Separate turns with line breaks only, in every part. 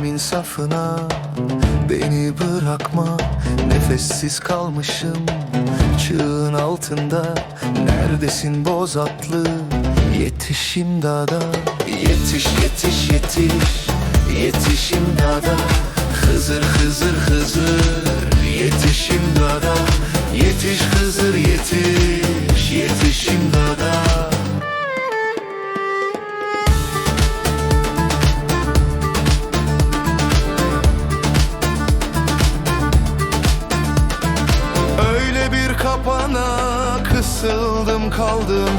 zalimin safına. Beni bırakma, nefessiz kalmışım çığın altında. Neredesin boz atlı, yetiş imdada. Yetiş yetiş yetiş, yetiş imdada. Hızır Hızır Hızır, yetiş imdada. Yetiş Hızır yetiş, yetiş imdada. Öyle bir kapana kısıldım kaldım.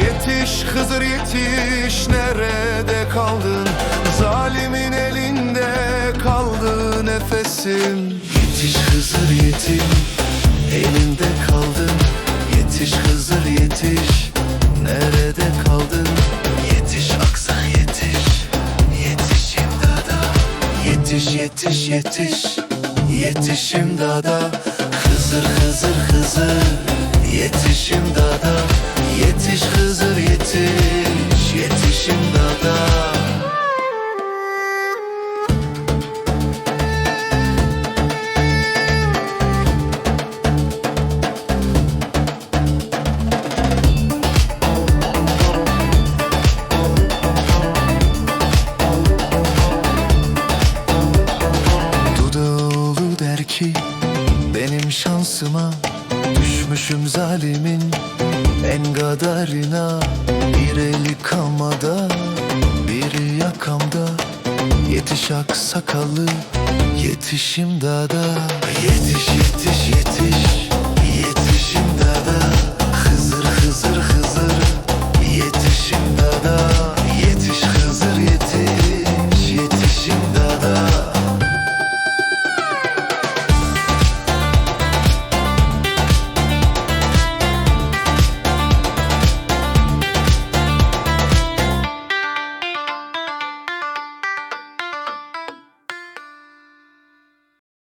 Yetiş Hızır yetiş, nerede kaldın? Zalimin elinde kaldı nefesim. Yetiş Hızır yetiş, elinde kaldın. Yetiş Hızır yetiş, nerede kaldın? Yetiş aksa yetiş, yetiş imdada. Yetiş yetiş yetiş, yetiş imdada. Hızır Hızır Hızır, yetiş imdada. Yetiş Hızır yetiş, yetiş imdada. Dudaoğlu der ki benim şansıma düşmüşüm zalimin en gadarına. Bir eli kamada, biri yakamda. Yetiş aksakallı, yetiş imdada. Yetiş yetiş yetiş,